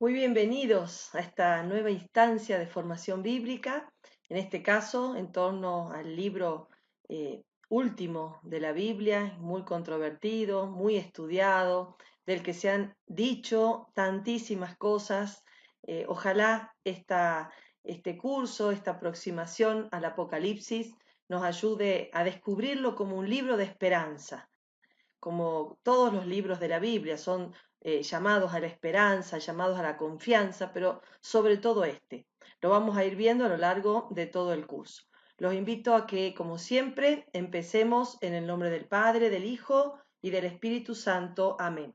Muy bienvenidos a esta nueva instancia de formación bíblica, en este caso en torno al libro último de la Biblia, muy controvertido, muy estudiado, del que se han dicho tantísimas cosas. Ojalá este curso, esta aproximación al Apocalipsis nos ayude a descubrirlo como un libro de esperanza, como todos los libros de la Biblia, son llamados a la esperanza, llamados a la confianza, pero sobre todo este. Lo vamos a ir viendo a lo largo de todo el curso. Los invito a que, como siempre, empecemos en el nombre del Padre, del Hijo y del Espíritu Santo. Amén.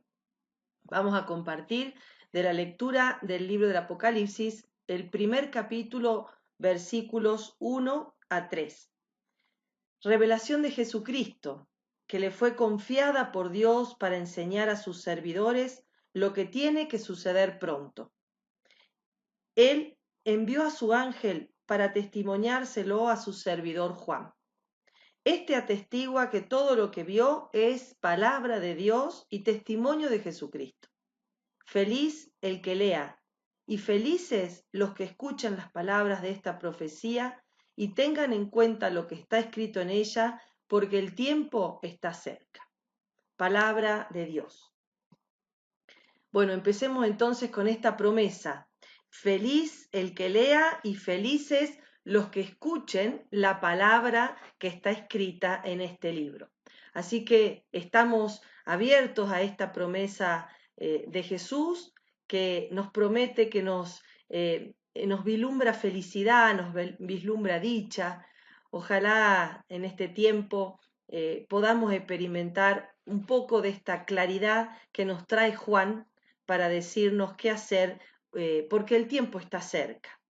Vamos a compartir de la lectura del libro del Apocalipsis el primer capítulo, versículos 1 a 3. Revelación de Jesucristo, que le fue confiada por Dios para enseñar a sus servidores lo que tiene que suceder pronto. Él envió a su ángel para testimoniárselo a su servidor Juan. Este atestigua que todo lo que vio es palabra de Dios y testimonio de Jesucristo. Feliz el que lea, y felices los que escuchan las palabras de esta profecía y tengan en cuenta lo que está escrito en ella, porque el tiempo está cerca. Palabra de Dios. Bueno, empecemos entonces con esta promesa. Feliz el que lea y felices los que escuchen la palabra que está escrita en este libro. Así que estamos abiertos a esta promesa de Jesús, que nos promete, que nos vislumbra felicidad, nos vislumbra dicha. Ojalá en este tiempo podamos experimentar un poco de esta claridad que nos trae Juan para decirnos qué hacer, porque el tiempo está cerca.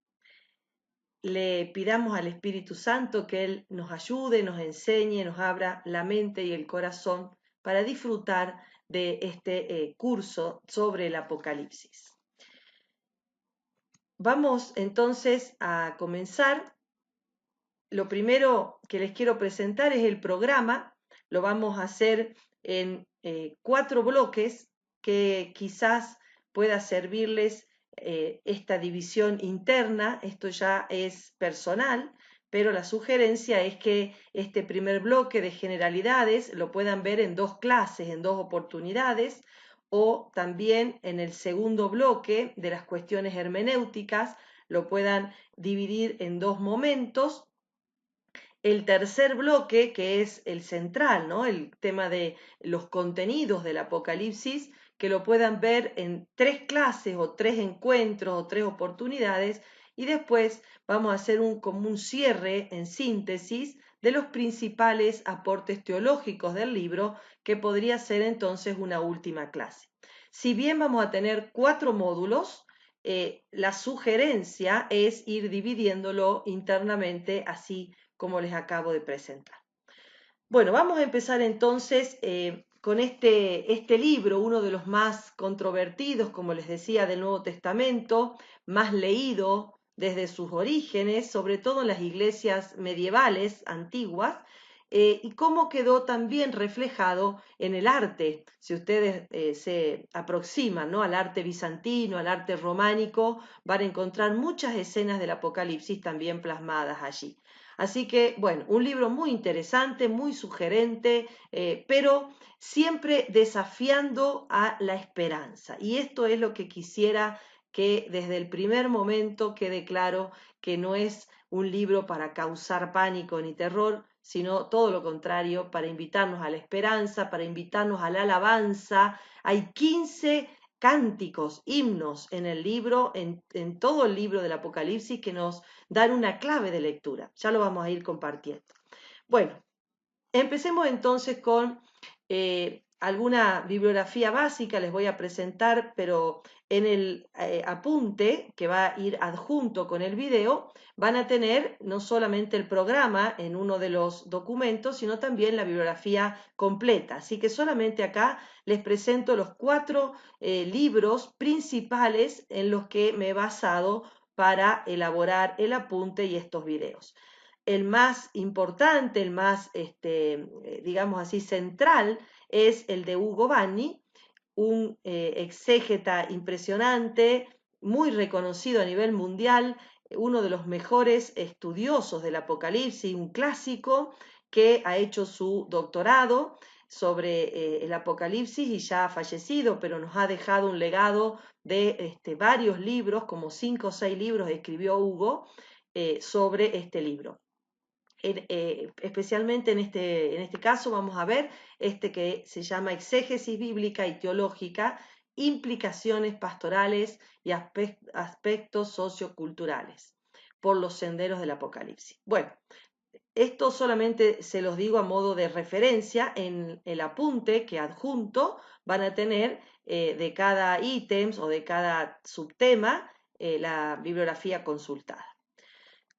Le pidamos al Espíritu Santo que Él nos ayude, nos enseñe, nos abra la mente y el corazón para disfrutar de este curso sobre el Apocalipsis. Vamos entonces a comenzar. Lo primero que les quiero presentar es el programa. Lo vamos a hacer en 4 bloques que quizás pueda servirles esta división interna. Esto ya es personal, pero la sugerencia es que este primer bloque de generalidades lo puedan ver en 2 clases, en 2 oportunidades, o también en el segundo bloque de las cuestiones hermenéuticas lo puedan dividir en 2 momentos. El tercer bloque, que es el central, ¿no? El tema de los contenidos del Apocalipsis, que lo puedan ver en 3 clases o 3 encuentros o 3 oportunidades, y después vamos a hacer como un cierre en síntesis de los principales aportes teológicos del libro, que podría ser entonces una última clase. Si bien vamos a tener 4 módulos, la sugerencia es ir dividiéndolo internamente así como les acabo de presentar. Bueno, vamos a empezar entonces con este libro, uno de los más controvertidos, como les decía, del Nuevo Testamento, más leído desde sus orígenes, sobre todo en las iglesias medievales antiguas, y cómo quedó también reflejado en el arte. Si ustedes se aproximan, ¿no?, al arte bizantino, al arte románico, van a encontrar muchas escenas del Apocalipsis también plasmadas allí. Así que, bueno, un libro muy interesante, muy sugerente, pero siempre desafiando a la esperanza. Y esto es lo que quisiera que desde el primer momento quede claro, que no es un libro para causar pánico ni terror, sino todo lo contrario, para invitarnos a la esperanza, para invitarnos a la alabanza. Hay 15 cánticos, himnos en el libro, en todo el libro del Apocalipsis, que nos dan una clave de lectura. Ya lo vamos a ir compartiendo. Bueno, empecemos entonces con alguna bibliografía básica, les voy a presentar, pero en el apunte que va a ir adjunto con el video, van a tener no solamente el programa en uno de los documentos, sino también la bibliografía completa. Así que solamente acá les presento los 4 libros principales en los que me he basado para elaborar el apunte y estos videos. El más importante, el más, digamos así, central, es el de Ugo Vanni, un exégeta impresionante, muy reconocido a nivel mundial, uno de los mejores estudiosos del Apocalipsis, un clásico que ha hecho su doctorado sobre el Apocalipsis y ya ha fallecido, pero nos ha dejado un legado de varios libros, como 5 o 6 libros escribió Hugo sobre este libro. Especialmente en este caso vamos a ver que se llama Exégesis Bíblica y Teológica, implicaciones pastorales y aspectos socioculturales por los senderos del Apocalipsis. Bueno, esto solamente se los digo a modo de referencia. En el apunte que adjunto van a tener de cada ítem o de cada subtema la bibliografía consultada.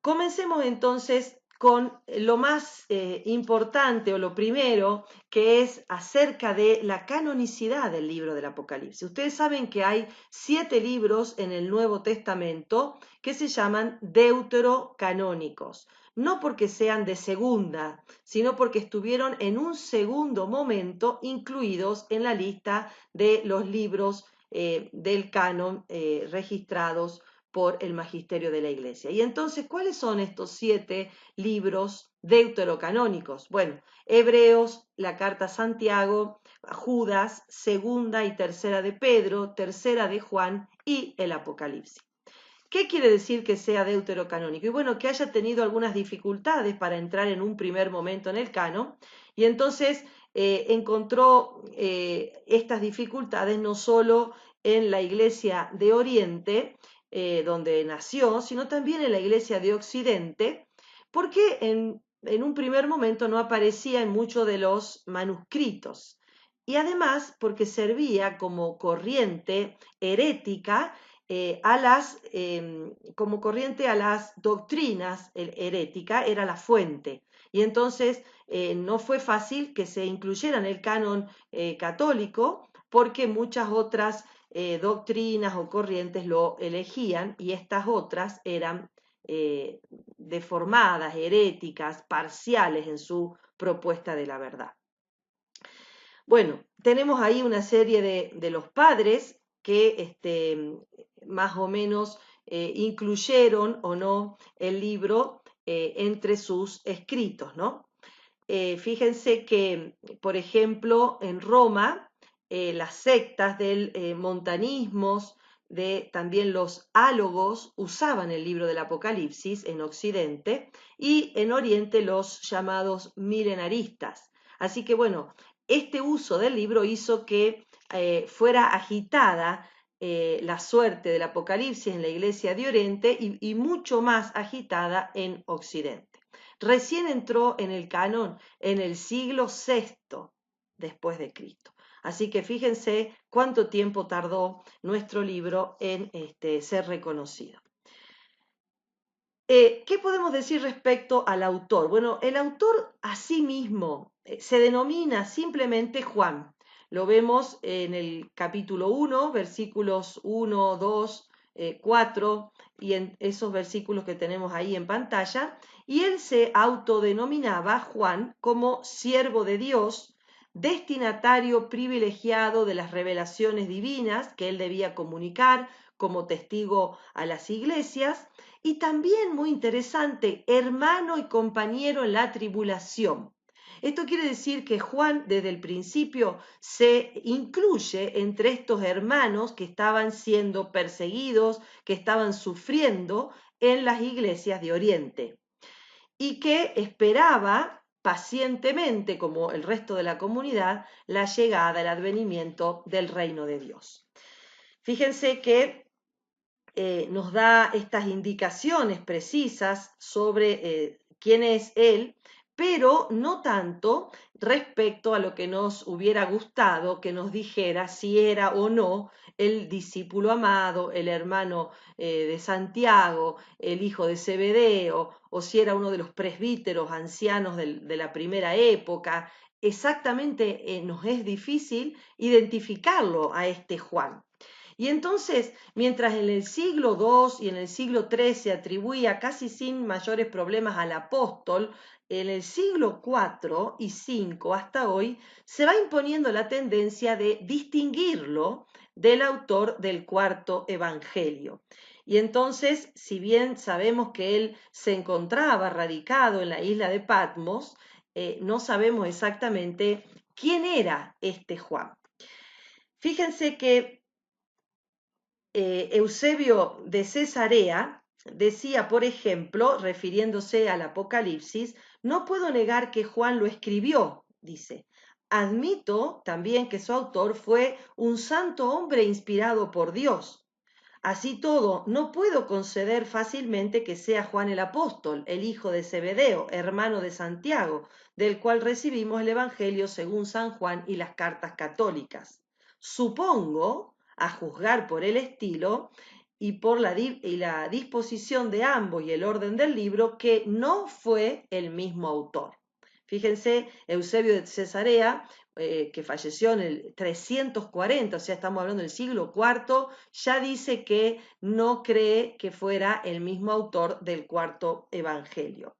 Comencemos entonces con lo más importante o lo primero, que es acerca de la canonicidad del libro del Apocalipsis. Ustedes saben que hay 7 libros en el Nuevo Testamento que se llaman deuterocanónicos, no porque sean de segunda, sino porque estuvieron en un segundo momento incluidos en la lista de los libros del canon registrados por el magisterio de la Iglesia. Y entonces, ¿cuáles son estos 7 libros deuterocanónicos? Bueno, Hebreos, la carta a Santiago, Judas, segunda y tercera de Pedro, tercera de Juan y el Apocalipsis. ¿Qué quiere decir que sea deuterocanónico? Y bueno, que haya tenido algunas dificultades para entrar en un primer momento en el canon, y entonces encontró estas dificultades no solo en la Iglesia de Oriente, donde nació, sino también en la Iglesia de Occidente, porque en un primer momento no aparecía en muchos de los manuscritos, y además porque servía como corriente herética como corriente a las doctrinas herética, era la fuente. Y entonces no fue fácil que se incluyera en el canon católico, porque muchas otras doctrinas o corrientes lo elegían y estas otras eran deformadas, heréticas, parciales en su propuesta de la verdad. Bueno, tenemos ahí una serie de los padres que más o menos incluyeron o no el libro entre sus escritos, ¿no? Fíjense que, por ejemplo, en Roma, las sectas del montanismo, también los álogos, usaban el libro del Apocalipsis en Occidente, y en Oriente los llamados milenaristas. Así que bueno, este uso del libro hizo que fuera agitada la suerte del Apocalipsis en la Iglesia de Oriente y mucho más agitada en Occidente. Recién entró en el canon en el siglo VI después de Cristo. Así que fíjense cuánto tiempo tardó nuestro libro en ser reconocido. ¿Qué podemos decir respecto al autor? Bueno, el autor a sí mismo se denomina simplemente Juan. Lo vemos en el capítulo 1, versículos 1, 2, 4 y en esos versículos que tenemos ahí en pantalla. Y él se autodenominaba Juan como siervo de Dios, destinatario privilegiado de las revelaciones divinas que él debía comunicar como testigo a las iglesias, y también, muy interesante, hermano y compañero en la tribulación. Esto quiere decir que Juan desde el principio se incluye entre estos hermanos que estaban siendo perseguidos, que estaban sufriendo en las iglesias de Oriente, y que esperaba pacientemente, como el resto de la comunidad, la llegada, el advenimiento del reino de Dios. Fíjense que nos da estas indicaciones precisas sobre quién es él, pero no tanto respecto a lo que nos hubiera gustado que nos dijera si era o no el discípulo amado, el hermano de Santiago, el hijo de Zebedeo, o si era uno de los presbíteros ancianos de la primera época. Exactamente nos es difícil identificarlo a este Juan. Y entonces, mientras en el siglo II y en el siglo III se atribuía casi sin mayores problemas al apóstol, en el siglo IV y V hasta hoy se va imponiendo la tendencia de distinguirlo del autor del cuarto evangelio. Y entonces, si bien sabemos que él se encontraba radicado en la isla de Patmos, no sabemos exactamente quién era este Juan. Fíjense que Eusebio de Cesarea decía, por ejemplo, refiriéndose al Apocalipsis, no puedo negar que Juan lo escribió, dice. Admito también que su autor fue un santo hombre inspirado por Dios. Así todo, no puedo conceder fácilmente que sea Juan el apóstol, el hijo de Zebedeo, hermano de Santiago, del cual recibimos el Evangelio según San Juan y las cartas católicas. Supongo, a juzgar por el estilo y por la disposición de ambos y el orden del libro, que no fue el mismo autor. Fíjense, Eusebio de Cesarea, que falleció en el 340, o sea, estamos hablando del siglo IV, ya dice que no cree que fuera el mismo autor del cuarto evangelio.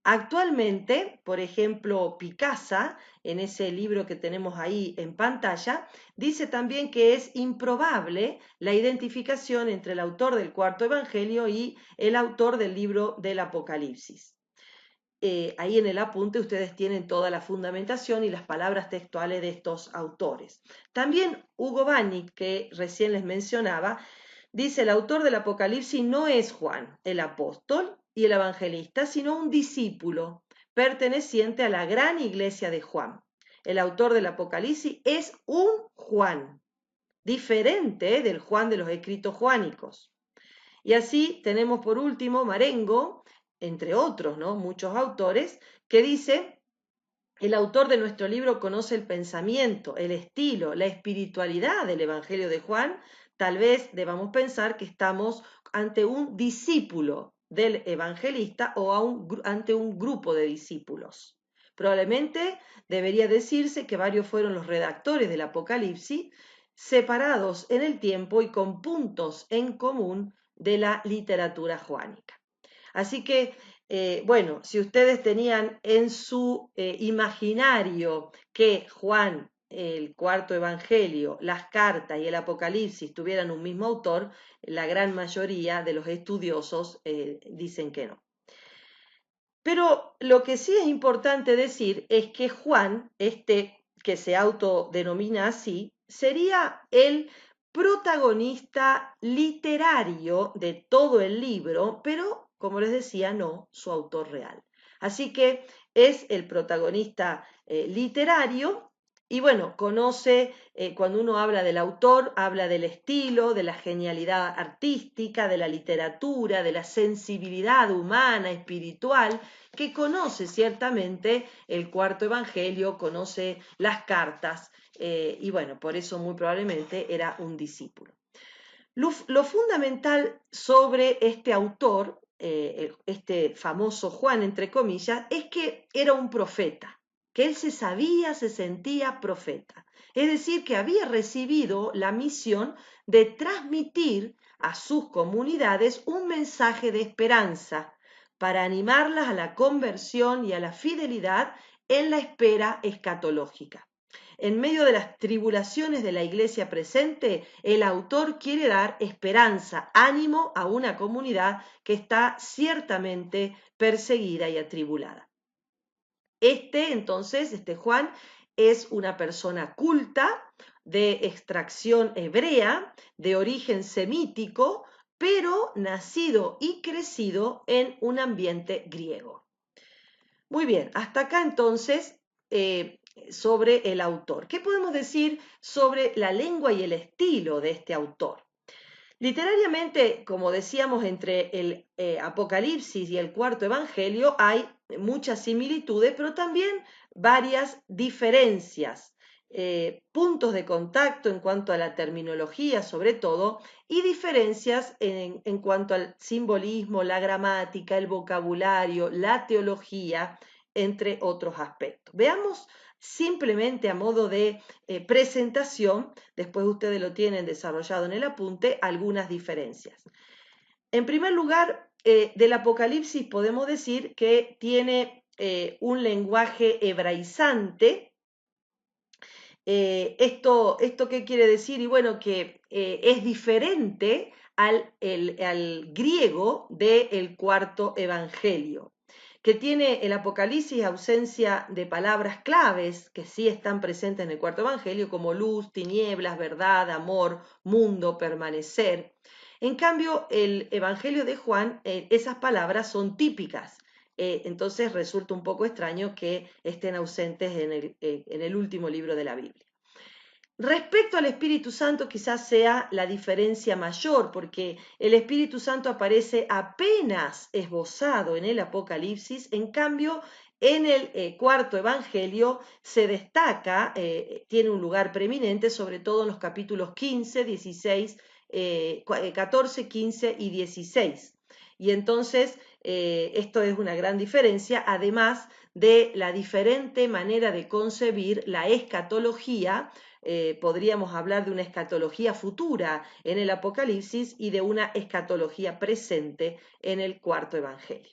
Actualmente, por ejemplo, Picasa, en ese libro que tenemos ahí en pantalla, dice también que es improbable la identificación entre el autor del cuarto evangelio y el autor del libro del Apocalipsis. Ahí en el apunte ustedes tienen toda la fundamentación y las palabras textuales de estos autores. También Hugo Bannick, que recién les mencionaba, dice: el autor del Apocalipsis no es Juan, el apóstol y el evangelista, sino un discípulo perteneciente a la gran iglesia de Juan. El autor del Apocalipsis es un Juan, diferente del Juan de los escritos juánicos. Y así tenemos por último Marengo, entre otros, ¿no?, muchos autores, que dice: el autor de nuestro libro conoce el pensamiento, el estilo, la espiritualidad del Evangelio de Juan. Tal vez debamos pensar que estamos ante un discípulo del evangelista o ante un grupo de discípulos. Probablemente debería decirse que varios fueron los redactores del Apocalipsis, separados en el tiempo y con puntos en común de la literatura juánica. Así que, bueno, si ustedes tenían en su imaginario que Juan, el cuarto evangelio, las cartas y el Apocalipsis tuvieran un mismo autor, la gran mayoría de los estudiosos dicen que no. Pero lo que sí es importante decir es que Juan, que se autodenomina así, sería el protagonista literario de todo el libro, pero, como les decía, no su autor real. Así que es el protagonista literario. Y bueno, conoce, cuando uno habla del autor, habla del estilo, de la genialidad artística, de la literatura, de la sensibilidad humana, espiritual, que conoce ciertamente el cuarto evangelio, conoce las cartas, y bueno, por eso muy probablemente era un discípulo. Lo fundamental sobre este autor, este famoso Juan, entre comillas, es que era un profeta, que él se sentía profeta. Es decir, que había recibido la misión de transmitir a sus comunidades un mensaje de esperanza para animarlas a la conversión y a la fidelidad en la espera escatológica. En medio de las tribulaciones de la iglesia presente, el autor quiere dar esperanza, ánimo a una comunidad que está ciertamente perseguida y atribulada. Entonces, Juan es una persona culta, de extracción hebrea, de origen semítico, pero nacido y crecido en un ambiente griego. Muy bien, hasta acá entonces sobre el autor. ¿Qué podemos decir sobre la lengua y el estilo de este autor? Literariamente, como decíamos, entre el Apocalipsis y el cuarto evangelio hay muchas similitudes, pero también varias diferencias, puntos de contacto en cuanto a la terminología sobre todo, y diferencias en cuanto al simbolismo, la gramática, el vocabulario, la teología, entre otros aspectos. Veamos simplemente a modo de presentación, después ustedes lo tienen desarrollado en el apunte, algunas diferencias. En primer lugar, del Apocalipsis podemos decir que tiene un lenguaje hebraizante, ¿Esto qué quiere decir? Y bueno, que es diferente al griego del cuarto evangelio, que tiene el Apocalipsis ausencia de palabras claves que sí están presentes en el cuarto evangelio, como luz, tinieblas, verdad, amor, mundo, permanecer. En cambio, el evangelio de Juan, esas palabras son típicas. Entonces resulta un poco extraño que estén ausentes en el último libro de la Biblia. Respecto al Espíritu Santo, quizás sea la diferencia mayor, porque el Espíritu Santo aparece apenas esbozado en el Apocalipsis, en cambio, en el cuarto Evangelio se destaca, tiene un lugar preeminente, sobre todo en los capítulos 15, 16, 14, 15 y 16. Y entonces, esto es una gran diferencia, además de la diferente manera de concebir la escatología. Podríamos hablar de una escatología futura en el Apocalipsis y de una escatología presente en el cuarto Evangelio.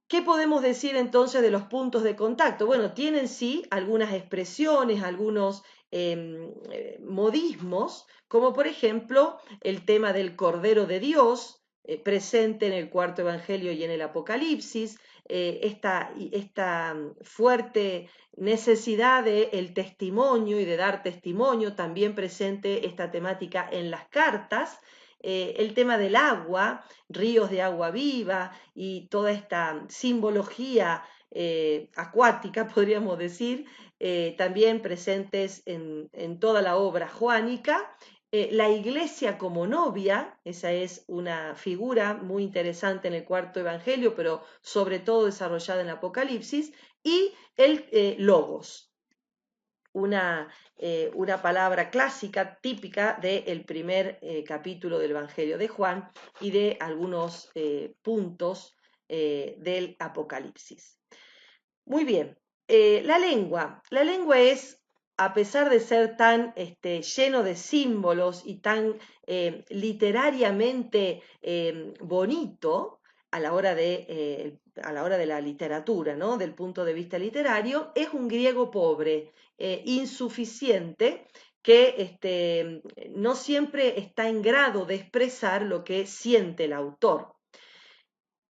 ¿Qué podemos decir entonces de los puntos de contacto? Bueno, tienen sí algunas expresiones, algunos modismos, como por ejemplo el tema del Cordero de Dios, presente en el cuarto Evangelio y en el Apocalipsis, esta fuerte necesidad del testimonio y de dar testimonio, también presente esta temática en las cartas, el tema del agua, ríos de agua viva y toda esta simbología acuática, podríamos decir, también presentes en toda la obra joánica. La iglesia como novia, esa es una figura muy interesante en el cuarto evangelio, pero sobre todo desarrollada en el Apocalipsis, y el logos, una palabra clásica, típica del primer capítulo del Evangelio de Juan y de algunos puntos del Apocalipsis. Muy bien, la lengua es, a pesar de ser tan lleno de símbolos y tan literariamente bonito a la hora de la literatura, ¿no? Del punto de vista literario, es un griego pobre, insuficiente, que no siempre está en grado de expresar lo que siente el autor.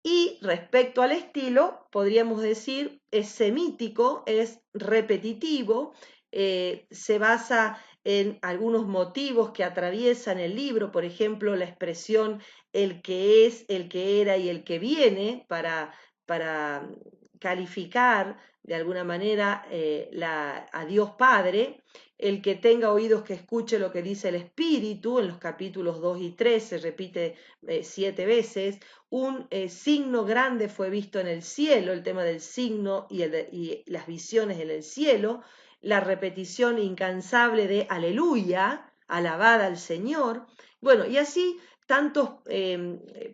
Y respecto al estilo, podríamos decir, es semítico, es repetitivo, se basa en algunos motivos que atraviesan el libro, por ejemplo, la expresión el que es, el que era y el que viene, para calificar de alguna manera a Dios Padre. El que tenga oídos que escuche lo que dice el Espíritu, en los capítulos 2 y 3 se repite 7 veces. Un signo grande fue visto en el cielo, el tema del signo y las visiones en el cielo, la repetición incansable de aleluya, alabada al Señor. Bueno, y así tantos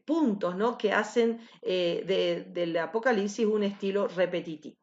puntos, ¿no?, que hacen del Apocalipsis un estilo repetitivo.